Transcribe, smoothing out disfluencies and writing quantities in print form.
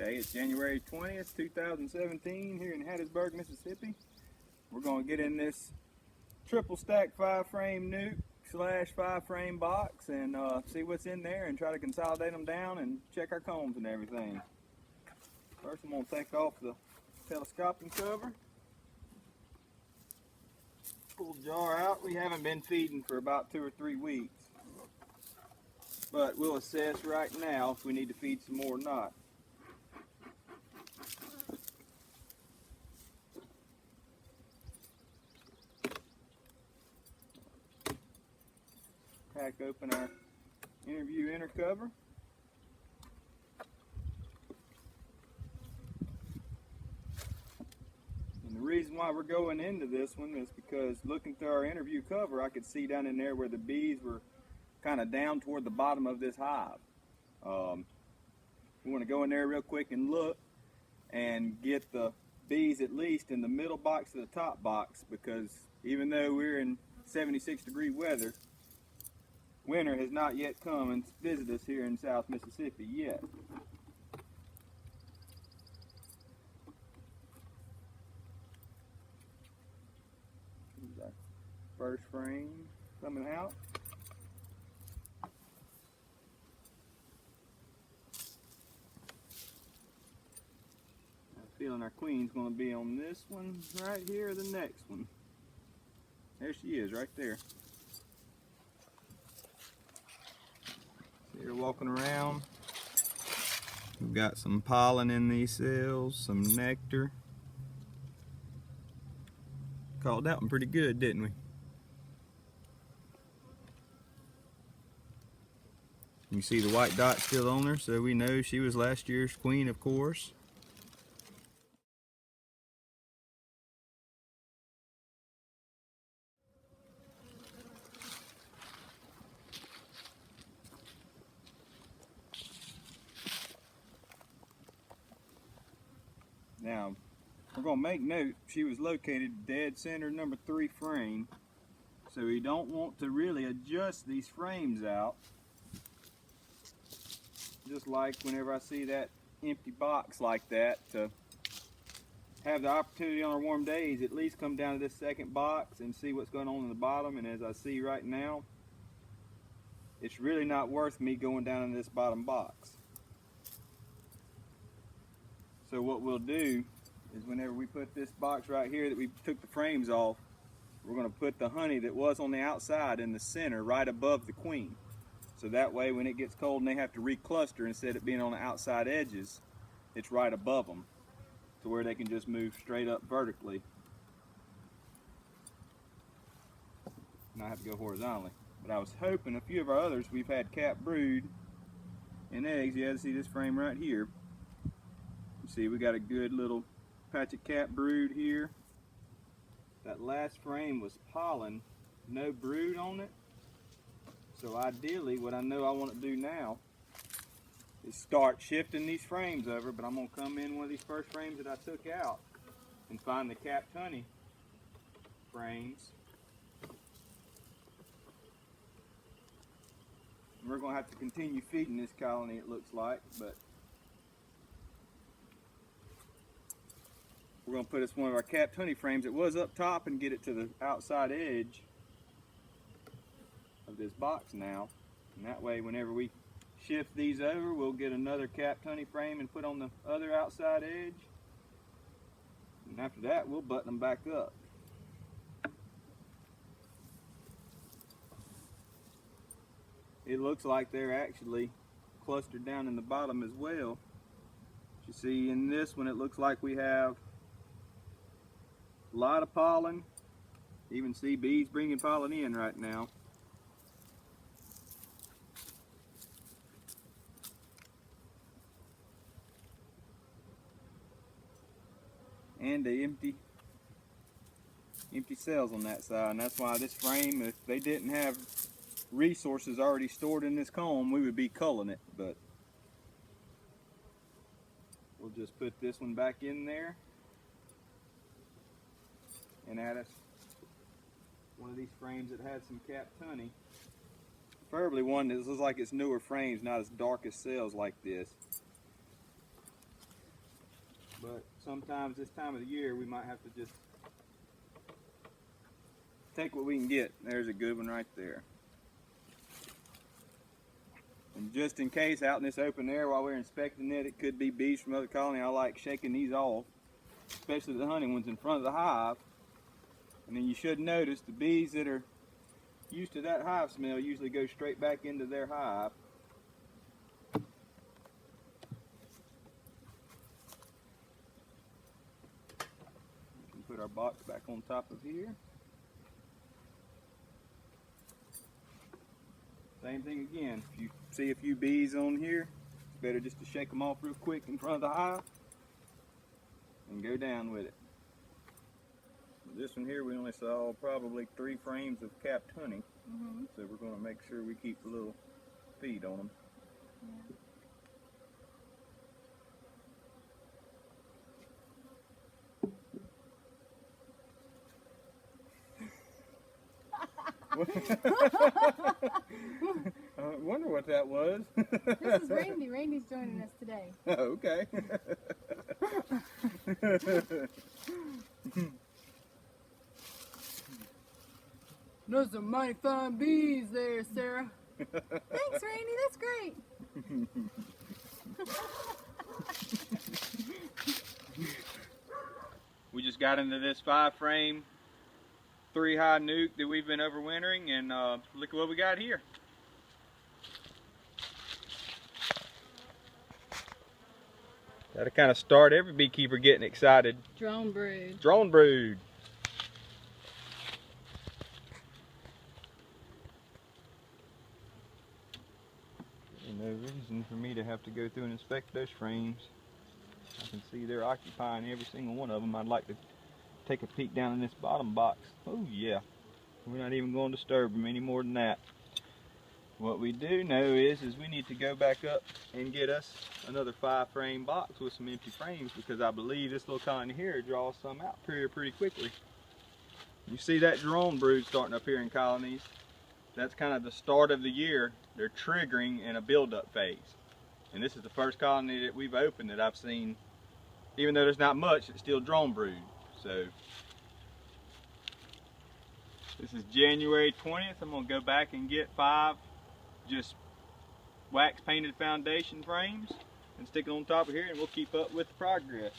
Okay, it's January 20th, 2017 here in Hattiesburg, Mississippi. We're going to get in this triple stack 5-frame nuke / 5-frame box and see what's in there and try to consolidate them down and check our combs and everything. First I'm going to take off the telescoping cover. Pull the jar out. We haven't been feeding for about 2 or 3 weeks. But we'll assess right now if we need to feed some more or not. Crack open our interview inner cover. And the reason why we're going into this one is because looking through our interview cover, I could see down in there where the bees were kind of down toward the bottom of this hive. We want to go in there real quick and look and get the bees at least in the middle box to the top box, because even though we're in 76-degree weather, winter has not yet come and visited us here in South Mississippi yet. Here's our first frame coming out. Feeling our queen's going to be on this one right here, or the next one. There she is, right there. See her walking around. We've got some pollen in these cells, some nectar. Caught that one pretty good, didn't we? You see the white dot still on her, so we know she was last year's queen, of course. Now, we're going to make note, she was located dead center number 3 frame, so we don't want to really adjust these frames out. Just like whenever I see that empty box like that, to have the opportunity on our warm days, at least come down to this second box and see what's going on in the bottom. And as I see right now, it's really not worth me going down in this bottom box. So what we'll do is whenever we put this box right here that we took the frames off, we're going to put the honey that was on the outside in the center right above the queen. So that way when it gets cold and they have to recluster, instead of being on the outside edges, it's right above them to where they can just move straight up vertically. And I have to go horizontally. But I was hoping a few of our others, we've had cap brood and eggs. You have to see this frame right here. See, we got a good little patch of cap brood here. That last frame was pollen, no brood on it. So ideally, what I know I want to do now is start shifting these frames over, but I'm going to come in one of these first frames that I took out and find the capped honey frames. And we're going to have to continue feeding this colony, it looks like, but we're going to put us one of our capped honey frames that was up top and get it to the outside edge of this box now. And that way whenever we shift these over, we'll get another capped honey frame and put on the other outside edge. And after that, we'll button them back up. It looks like they're actually clustered down in the bottom as well. You see in this one, it looks like we have a lot of pollen. Even see bees bringing pollen in right now. And the empty cells on that side, and that's why this frame, if they didn't have resources already stored in this comb, we would be culling it. But we'll just put this one back in there and add us one of these frames that had some capped honey. Preferably one that looks like it's newer frames, not as dark as cells like this. sometimes this time of the year we might have to just take what we can get. There's a good one right there. And just in case out in this open air while we're inspecting it, it could be bees from other colony. I like shaking these off, especially the honey ones in front of the hive. And then you should notice the bees that are used to that hive smell usually go straight back into their hive. We can put our box back on top of here. Same thing again. If you see a few bees on here, it's better just to shake them off real quick in front of the hive and go down with it. This one here, we only saw probably 3 frames of capped honey, so we're going to make sure we keep a little feed on them. I wonder what that was. This is Randy. Randy's joining us today. Oh, okay. Those are mighty fine bees there, Sarah. Thanks, Randy. That's great. We just got into this 5-frame 3-high nuke that we've been overwintering, and look at what we got here. That'll kind of start every beekeeper getting excited. Drone brood. Drone brood. No reason for me to have to go through and inspect those frames. I can see they're occupying every single one of them. I'd like to take a peek down in this bottom box. Oh yeah, we're not even going to disturb them any more than that. What we do know is we need to go back up and get us another 5-frame box with some empty frames, because I believe this little colony here draws some out pretty quickly. You see that drone brood starting up here in colonies. That's kind of the start of the year. They're triggering in a build-up phase. And this is the first colony that we've opened that I've seen, even though there's not much, it's still drone brood. So this is January 20th. I'm gonna go back and get 5 just wax painted foundation frames and stick it on top of here, and we'll keep up with the progress.